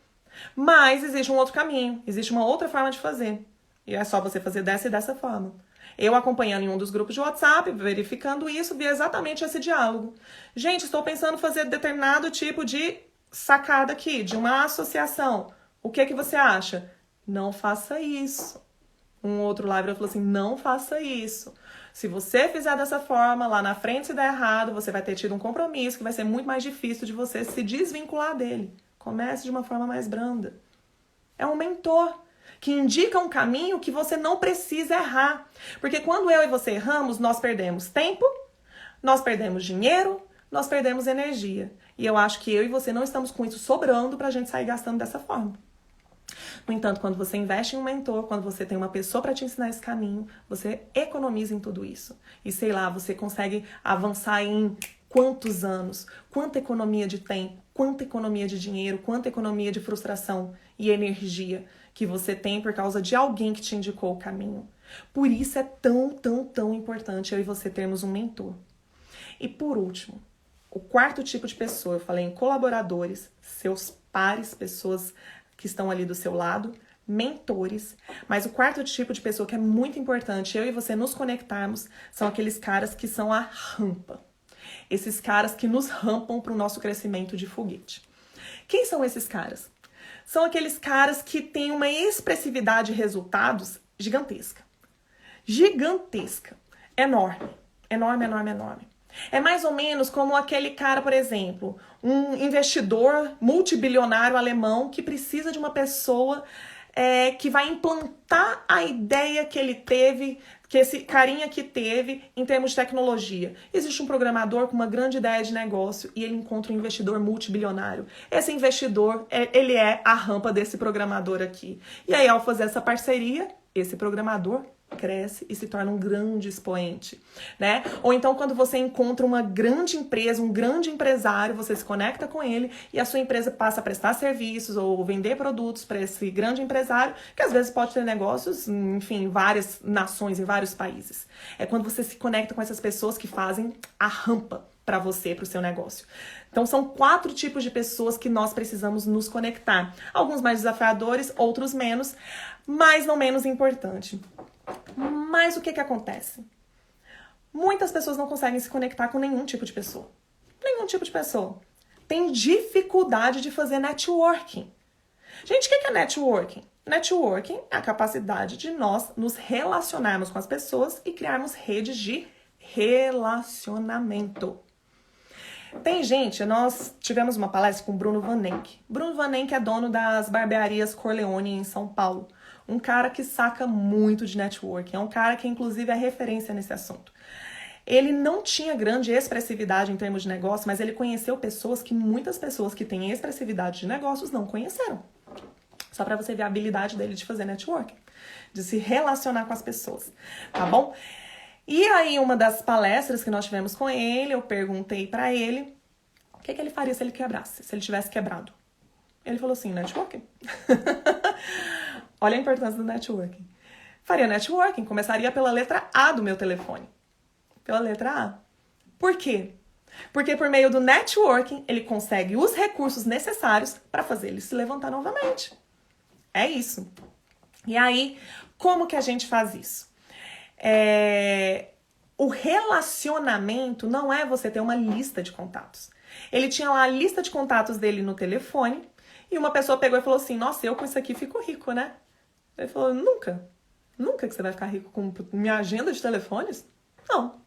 Mas existe um outro caminho, existe uma outra forma de fazer. E é só você fazer dessa e dessa forma. Eu acompanhando em um dos grupos de WhatsApp, verificando isso, vi exatamente esse diálogo. Gente, estou pensando em fazer determinado tipo de sacada aqui, de uma associação. O que que você acha? Não faça isso. Um outro lá falou assim, não faça isso. Se você fizer dessa forma, lá na frente se der errado, você vai ter tido um compromisso que vai ser muito mais difícil de você se desvincular dele. Comece de uma forma mais branda. É um mentor que indica um caminho que você não precisa errar. Porque quando eu e você erramos, nós perdemos tempo, nós perdemos dinheiro, nós perdemos energia. E eu acho que eu e você não estamos com isso sobrando pra gente sair gastando dessa forma. No entanto, quando você investe em um mentor, quando você tem uma pessoa para te ensinar esse caminho, você economiza em tudo isso. E sei lá, você consegue avançar em quantos anos, quanta economia de tempo, quanta economia de dinheiro, quanta economia de frustração e energia que você tem por causa de alguém que te indicou o caminho. Por isso é tão importante eu e você termos um mentor. E por último, o quarto tipo de pessoa, eu falei em colaboradores, seus pares, pessoas que estão ali do seu lado, mentores. Mas o quarto tipo de pessoa que é muito importante eu e você nos conectarmos são aqueles caras que são a rampa. Esses caras que nos rampam para o nosso crescimento de foguete. Quem são esses caras? São aqueles caras que têm uma expressividade de resultados gigantesca. Gigantesca. Enorme. Enorme. É mais ou menos como aquele cara, por exemplo, um investidor multibilionário alemão que precisa de uma pessoa que vai implantar a ideia que ele teve, que esse carinha que teve em termos de tecnologia. Existe um programador com uma grande ideia de negócio e ele encontra um investidor multibilionário. Esse investidor, ele é a rampa desse programador aqui. E aí, ao fazer essa parceria, esse programador cresce e se torna um grande expoente, né? Ou então quando você encontra uma grande empresa, um grande empresário, você se conecta com ele e a sua empresa passa a prestar serviços ou vender produtos para esse grande empresário, que às vezes pode ter negócios, enfim, em várias nações, em vários países. É quando você se conecta com essas pessoas que fazem a rampa para você, para o seu negócio. Então são 4 tipos de pessoas que nós precisamos nos conectar. Alguns mais desafiadores, outros menos, mas não menos importante. Mas o que acontece? Muitas pessoas não conseguem se conectar com nenhum tipo de pessoa. Nenhum tipo de pessoa. Tem dificuldade de fazer networking. Gente, o que é networking? Networking é a capacidade de nós nos relacionarmos com as pessoas e criarmos redes de relacionamento. Tem gente, nós tivemos uma palestra com o Bruno Van Enck. Bruno Van Enck é dono das barbearias Corleone em São Paulo. Um cara que saca muito de networking. É um cara que, inclusive, é referência nesse assunto. Ele não tinha grande expressividade em termos de negócio, mas ele conheceu pessoas que muitas pessoas que têm expressividade de negócios não conheceram. Só para você ver a habilidade dele de fazer networking, de se relacionar com as pessoas, tá bom? E aí, uma das palestras que nós tivemos com ele, eu perguntei para ele o que ele faria se ele quebrasse, se ele tivesse quebrado. Ele falou assim, networking. Olha a importância do networking. Faria networking, começaria pela letra A do meu telefone. Pela letra A. Por quê? Porque por meio do networking, ele consegue os recursos necessários para fazer ele se levantar novamente. É isso. E aí, como que a gente faz isso? O relacionamento não é você ter uma lista de contatos. Ele tinha lá a lista de contatos dele no telefone e uma pessoa pegou e falou assim, nossa, eu com isso aqui fico rico, né? Ele falou, nunca que você vai ficar rico com minha agenda de telefones? Não.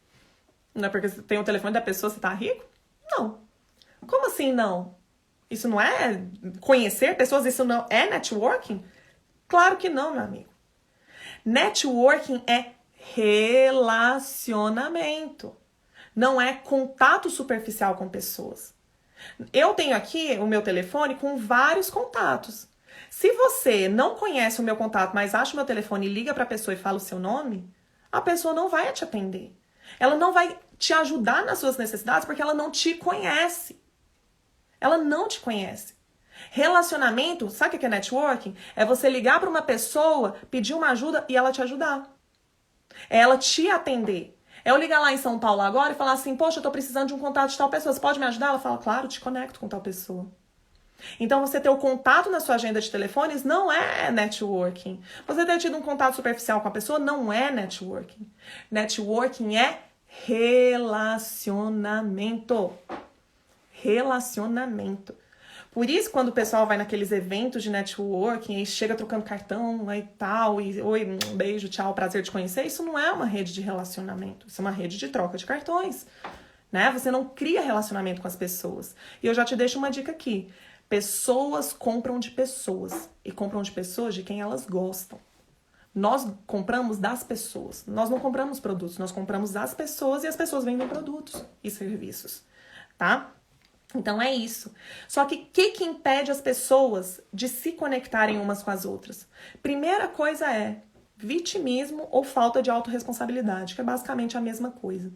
Não é porque você tem o telefone da pessoa você tá rico? Não. Como assim não? Isso não é conhecer pessoas? Isso não é networking? Claro que não, meu amigo. Networking é relacionamento. Não é contato superficial com pessoas. Eu tenho aqui o meu telefone com vários contatos. Se você não conhece o meu contato, mas acha o meu telefone e liga para a pessoa e fala o seu nome, a pessoa não vai te atender. Ela não vai te ajudar nas suas necessidades porque ela não te conhece. Ela não te conhece. Relacionamento, sabe o que é networking? É você ligar para uma pessoa, pedir uma ajuda e ela te ajudar. É ela te atender. É eu ligar lá em São Paulo agora e falar assim, poxa, eu tô precisando de um contato de tal pessoa, você pode me ajudar? Ela fala, claro, te conecto com tal pessoa. Então, você ter o contato na sua agenda de telefones não é networking. Você ter tido um contato superficial com a pessoa não é networking. Networking é relacionamento. Relacionamento. Por isso, quando o pessoal vai naqueles eventos de networking e chega trocando cartão e tal, e oi, um beijo, tchau, prazer te conhecer, isso não é uma rede de relacionamento, isso é uma rede de troca de cartões, né? Você não cria relacionamento com as pessoas. E eu já te deixo uma dica aqui. Pessoas compram de pessoas e compram de pessoas de quem elas gostam. Nós compramos das pessoas, nós não compramos produtos, nós compramos das pessoas e as pessoas vendem produtos e serviços, tá? Então é isso. Só que o que impede as pessoas de se conectarem umas com as outras? Primeira coisa é vitimismo ou falta de autorresponsabilidade, que é basicamente a mesma coisa.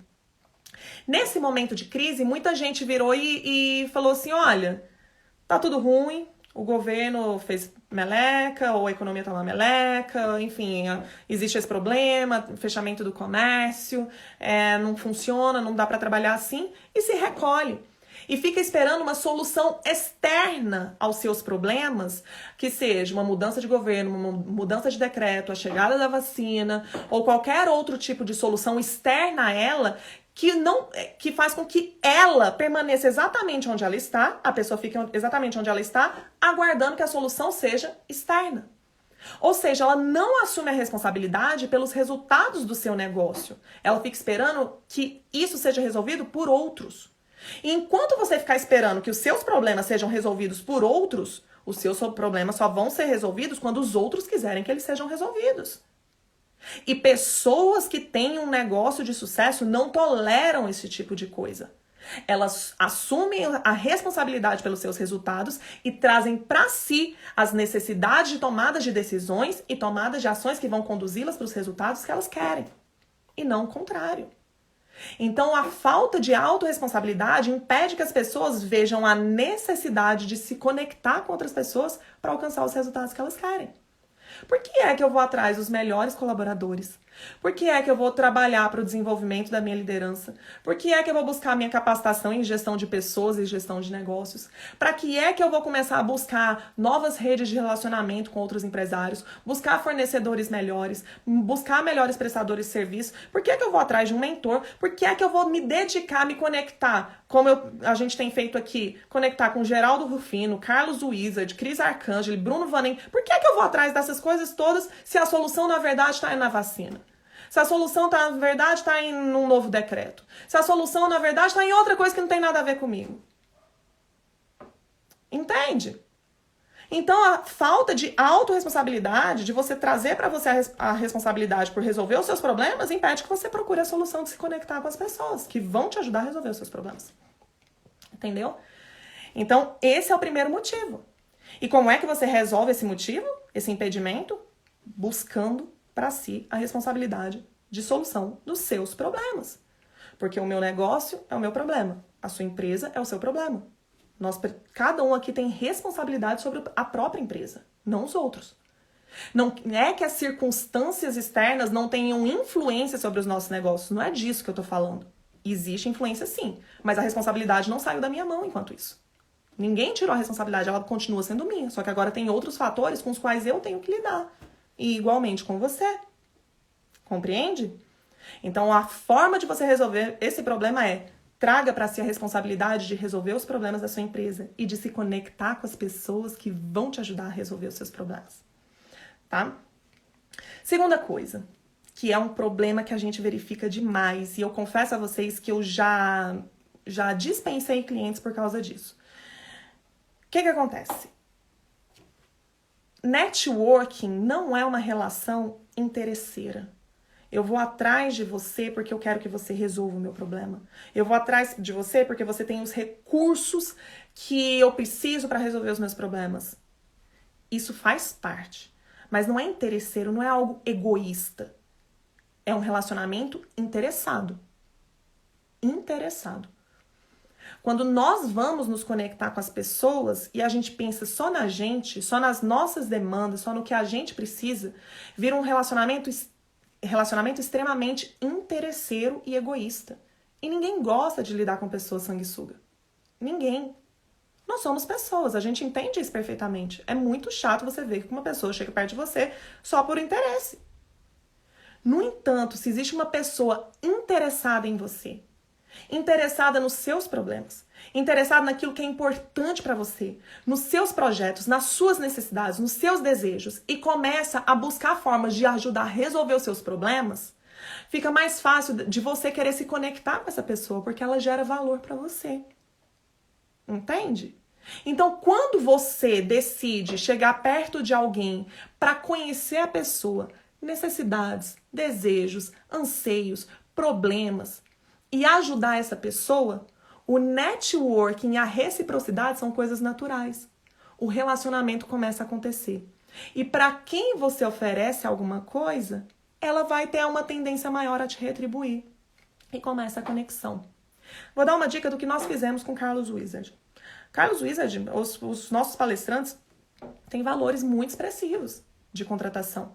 Nesse momento de crise, muita gente virou e falou assim, olha, tá tudo ruim, o governo fez meleca, ou a economia tá uma meleca, enfim, existe esse problema, fechamento do comércio, não funciona, não dá para trabalhar assim, e se recolhe. E fica esperando uma solução externa aos seus problemas, que seja uma mudança de governo, uma mudança de decreto, a chegada da vacina, ou qualquer outro tipo de solução externa a ela, que faz com que ela permaneça exatamente onde ela está, a pessoa fica exatamente onde ela está, aguardando que a solução seja externa. Ou seja, ela não assume a responsabilidade pelos resultados do seu negócio. Ela fica esperando que isso seja resolvido por outros. E enquanto você ficar esperando que os seus problemas sejam resolvidos por outros, os seus problemas só vão ser resolvidos quando os outros quiserem que eles sejam resolvidos. E pessoas que têm um negócio de sucesso não toleram esse tipo de coisa. Elas assumem a responsabilidade pelos seus resultados e trazem para si as necessidades de tomadas de decisões e tomadas de ações que vão conduzi-las para os resultados que elas querem. E não o contrário. Então, a falta de autorresponsabilidade impede que as pessoas vejam a necessidade de se conectar com outras pessoas para alcançar os resultados que elas querem. Por que é que eu vou atrás dos melhores colaboradores? Por que é que eu vou trabalhar para o desenvolvimento da minha liderança? Por que é que eu vou buscar minha capacitação em gestão de pessoas e gestão de negócios? Para que é que eu vou começar a buscar novas redes de relacionamento com outros empresários? Buscar fornecedores melhores? Buscar melhores prestadores de serviço? Por que é que eu vou atrás de um mentor? Por que é que eu vou me dedicar, me conectar? Como a gente tem feito aqui, conectar com Geraldo Rufino, Carlos Wizard, Cris Arcangeli, Bruno Vanem. Por que é que eu vou atrás dessas coisas todas se a solução, na verdade, está na vacina? Se a solução, na verdade, está em um novo decreto. Se a solução, na verdade, está em outra coisa que não tem nada a ver comigo. Entende? Então, a falta de autorresponsabilidade, de você trazer para você a responsabilidade por resolver os seus problemas, impede que você procure a solução de se conectar com as pessoas que vão te ajudar a resolver os seus problemas. Entendeu? Então, esse é o primeiro motivo. E como é que você resolve esse motivo, esse impedimento? Buscando para si a responsabilidade de solução dos seus problemas. Porque o meu negócio é o meu problema, a sua empresa é o seu problema. Cada um aqui tem responsabilidade sobre a própria empresa, não os outros. Não é que as circunstâncias externas não tenham influência sobre os nossos negócios, não é disso que eu tô falando. Existe influência sim, mas a responsabilidade não saiu da minha mão enquanto isso. Ninguém tirou a responsabilidade, ela continua sendo minha, só que agora tem outros fatores com os quais eu tenho que lidar. E igualmente com você. Compreende? Então, a forma de você resolver esse problema é traga para si a responsabilidade de resolver os problemas da sua empresa e de se conectar com as pessoas que vão te ajudar a resolver os seus problemas. Tá? Segunda coisa, que é um problema que a gente verifica demais, e eu confesso a vocês que eu já dispensei clientes por causa disso. O que acontece? Networking não é uma relação interesseira. Eu vou atrás de você porque eu quero que você resolva o meu problema. Eu vou atrás de você porque você tem os recursos que eu preciso para resolver os meus problemas. Isso faz parte. Mas não é interesseiro, não é algo egoísta. É um relacionamento interessado. Interessado. Quando nós vamos nos conectar com as pessoas e a gente pensa só na gente, só nas nossas demandas, só no que a gente precisa, vira um relacionamento extremamente interesseiro e egoísta. E ninguém gosta de lidar com pessoas sanguessuga. Ninguém. Nós somos pessoas, a gente entende isso perfeitamente. É muito chato você ver que uma pessoa chega perto de você só por interesse. No entanto, se existe uma pessoa interessada em você, interessada nos seus problemas, interessada naquilo que é importante para você, nos seus projetos, nas suas necessidades, nos seus desejos, e começa a buscar formas de ajudar a resolver os seus problemas, fica mais fácil de você querer se conectar com essa pessoa, porque ela gera valor para você. Entende? Então, quando você decide chegar perto de alguém para conhecer a pessoa, necessidades, desejos, anseios, problemas, e ajudar essa pessoa, o networking e a reciprocidade são coisas naturais. O relacionamento começa a acontecer. E para quem você oferece alguma coisa, ela vai ter uma tendência maior a te retribuir. E começa a conexão. Vou dar uma dica do que nós fizemos com Carlos Wizard. Carlos Wizard, os nossos palestrantes, têm valores muito expressivos de contratação.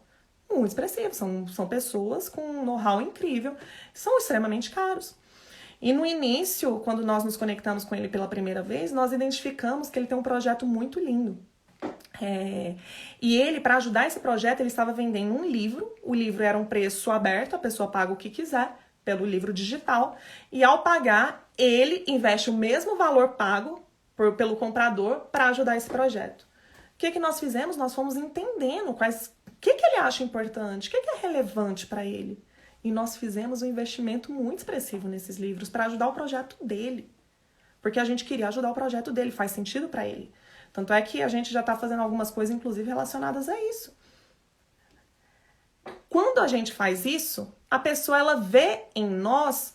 Muito expressivos. São pessoas com um know-how incrível. São extremamente caros. E no início, quando nós nos conectamos com ele pela primeira vez, nós identificamos que ele tem um projeto muito lindo. E ele, para ajudar esse projeto, ele estava vendendo um livro. O livro era um preço aberto, a pessoa paga o que quiser pelo livro digital. E ao pagar, ele investe o mesmo valor pago pelo comprador para ajudar esse projeto. O que nós fizemos? Nós fomos entendendo o que ele acha importante, o que é relevante para ele. E nós fizemos um investimento muito expressivo nesses livros para ajudar o projeto dele. Porque a gente queria ajudar o projeto dele, faz sentido para ele. Tanto é que a gente já está fazendo algumas coisas, inclusive, relacionadas a isso. Quando a gente faz isso, a pessoa ela vê em nós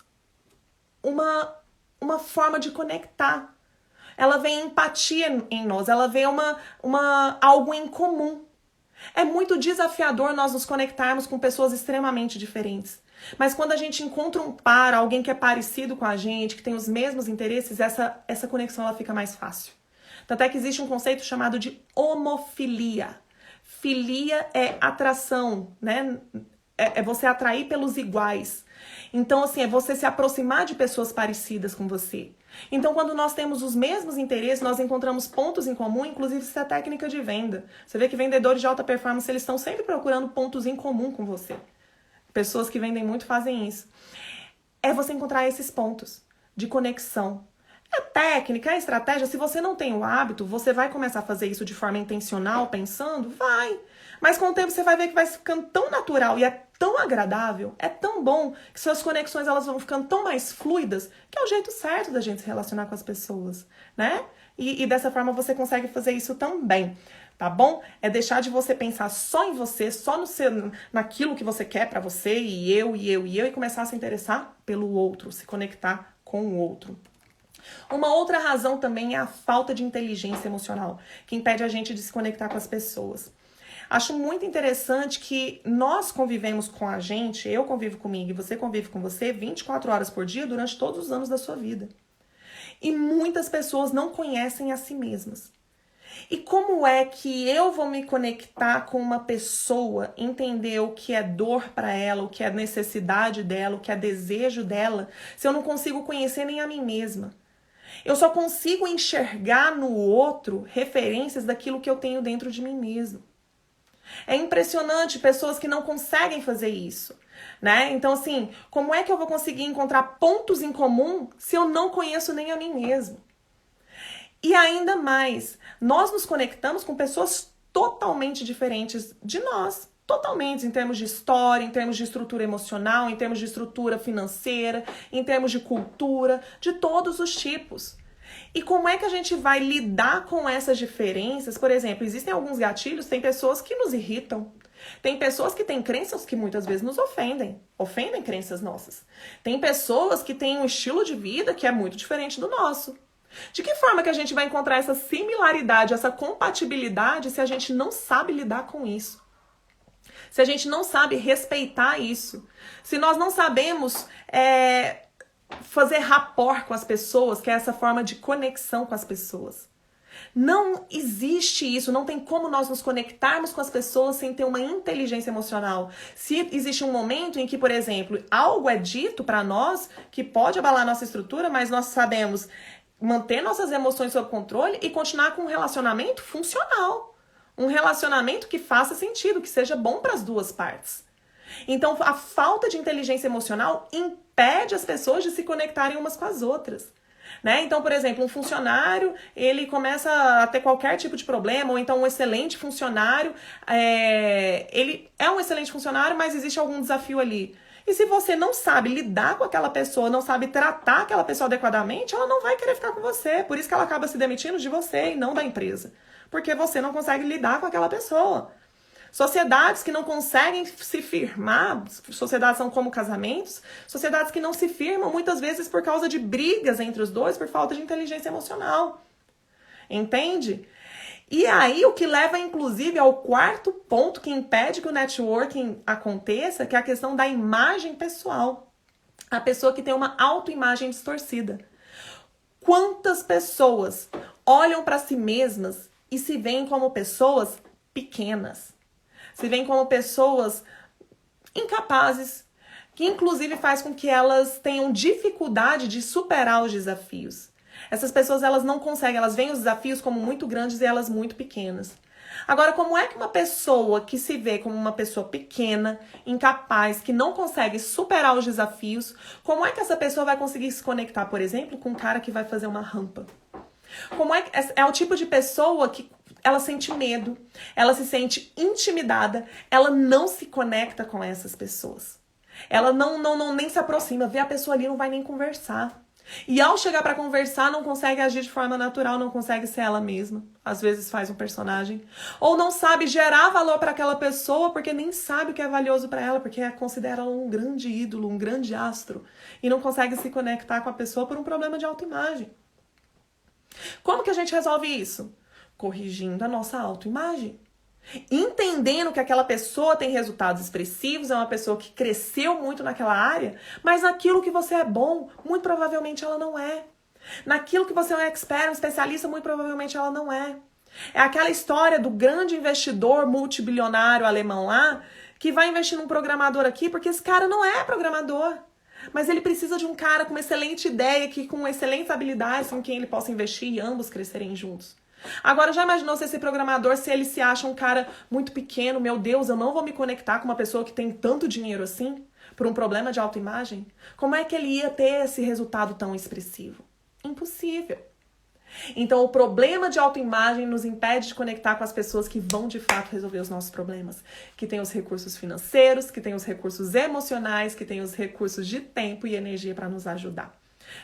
uma forma de conectar. Ela vê empatia em nós, ela vê algo em comum. É muito desafiador nós nos conectarmos com pessoas extremamente diferentes. Mas quando a gente encontra um par, alguém que é parecido com a gente, que tem os mesmos interesses, essa conexão ela fica mais fácil. Tanto é que existe um conceito chamado de homofilia. Filia é atração, né? É você atrair pelos iguais. Então, assim, é você se aproximar de pessoas parecidas com você. Então, quando nós temos os mesmos interesses, nós encontramos pontos em comum, inclusive isso é técnica de venda. Você vê que vendedores de alta performance, eles estão sempre procurando pontos em comum com você. Pessoas que vendem muito fazem isso. É você encontrar esses pontos de conexão. É técnica, é estratégia. Se você não tem o hábito, você vai começar a fazer isso de forma intencional, pensando? Vai. Mas com o tempo você vai ver que vai ficando tão natural e é tão agradável, é tão bom, que suas conexões elas vão ficando tão mais fluidas, que é o jeito certo da gente se relacionar com as pessoas, né? E dessa forma você consegue fazer isso também, tá bom? É deixar de você pensar só em você, só naquilo que você quer pra você, e começar a se interessar pelo outro, se conectar com o outro. Uma outra razão também é a falta de inteligência emocional, que impede a gente de se conectar com as pessoas. Acho muito interessante que nós convivemos com a gente, eu convivo comigo e você convive com você 24 horas por dia durante todos os anos da sua vida. E muitas pessoas não conhecem a si mesmas. E como é que eu vou me conectar com uma pessoa, entender o que é dor para ela, o que é necessidade dela, o que é desejo dela, se eu não consigo conhecer nem a mim mesma? Eu só consigo enxergar no outro referências daquilo que eu tenho dentro de mim mesmo. É impressionante pessoas que não conseguem fazer isso, né? Então, assim, como é que eu vou conseguir encontrar pontos em comum se eu não conheço nem a mim mesmo? E ainda mais, nós nos conectamos com pessoas totalmente diferentes de nós. Totalmente, em termos de história, em termos de estrutura emocional, em termos de estrutura financeira, em termos de cultura, de todos os tipos. E como é que a gente vai lidar com essas diferenças? Por exemplo, existem alguns gatilhos, tem pessoas que nos irritam, Tem pessoas que têm crenças que muitas vezes nos ofendem crenças nossas. Tem pessoas que têm um estilo de vida que é muito diferente do nosso. De que forma que a gente vai encontrar essa similaridade, essa compatibilidade se a gente não sabe lidar com isso? Se a gente não sabe respeitar isso? Se nós não sabemos fazer rapport com as pessoas, que é essa forma de conexão com as pessoas? Não existe isso, não tem como nós nos conectarmos com as pessoas sem ter uma inteligência emocional. Se existe um momento em que, por exemplo, algo é dito para nós que pode abalar nossa estrutura, mas nós sabemos manter nossas emoções sob controle e continuar com um relacionamento funcional. Um relacionamento que faça sentido, que seja bom para as duas partes. Então, a falta de inteligência emocional impede as pessoas de se conectarem umas com as outras. Né? Então, por exemplo, um funcionário, ele começa a ter qualquer tipo de problema, ou então um excelente funcionário, ele é um excelente funcionário, mas existe algum desafio ali. E se você não sabe lidar com aquela pessoa, não sabe tratar aquela pessoa adequadamente, ela não vai querer ficar com você. Por isso que ela acaba se demitindo de você e não da empresa. Porque você não consegue lidar com aquela pessoa. Sociedades que não conseguem se firmar, sociedades são como casamentos, sociedades que não se firmam muitas vezes por causa de brigas entre os dois, por falta de inteligência emocional. Entende? E aí o que leva inclusive ao quarto ponto que impede que o networking aconteça, que é a questão da imagem pessoal. A pessoa que tem uma autoimagem distorcida. Quantas pessoas olham para si mesmas e se veem como pessoas pequenas? Se veem como pessoas incapazes, que inclusive faz com que elas tenham dificuldade de superar os desafios. Essas pessoas, elas não conseguem, elas veem os desafios como muito grandes e elas muito pequenas. Agora, como é que uma pessoa que se vê como uma pessoa pequena, incapaz, que não consegue superar os desafios, como é que essa pessoa vai conseguir se conectar, por exemplo, com um cara que vai fazer uma rampa? Como é o tipo de pessoa que ela sente medo, ela se sente intimidada, ela não se conecta com essas pessoas. Ela não nem se aproxima, vê a pessoa ali, não vai nem conversar. E ao chegar para conversar, não consegue agir de forma natural, não consegue ser ela mesma. Às vezes faz um personagem. Ou não sabe gerar valor para aquela pessoa, porque nem sabe o que é valioso para ela, porque considera ela um grande ídolo, um grande astro. E não consegue se conectar com a pessoa por um problema de autoimagem. Como que a gente resolve isso? Corrigindo a nossa autoimagem. Entendendo que aquela pessoa tem resultados expressivos, é uma pessoa que cresceu muito naquela área, mas naquilo que você é bom, muito provavelmente ela não é. Naquilo que você é um expert, um especialista, muito provavelmente ela não é. É aquela história do grande investidor multibilionário alemão lá, que vai investir num programador aqui, porque esse cara não é programador. Mas ele precisa de um cara com uma excelente ideia, que com excelentes habilidades, com quem ele possa investir e ambos crescerem juntos. Agora, já imaginou se esse programador, se ele se acha um cara muito pequeno, meu Deus, eu não vou me conectar com uma pessoa que tem tanto dinheiro assim, por um problema de autoimagem? Como é que ele ia ter esse resultado tão expressivo? Impossível. Então, o problema de autoimagem nos impede de conectar com as pessoas que vão, de fato, resolver os nossos problemas. Que têm os recursos financeiros, que têm os recursos emocionais, que têm os recursos de tempo e energia para nos ajudar.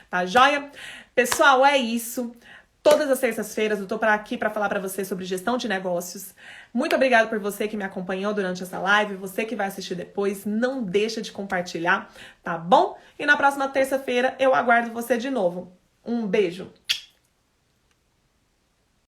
Tá joia? Pessoal, é isso. Todas as terças-feiras eu tô aqui para falar para você sobre gestão de negócios. Muito obrigada por você que me acompanhou durante essa live, você que vai assistir depois, não deixa de compartilhar, tá bom? E na próxima terça-feira eu aguardo você de novo. Um beijo!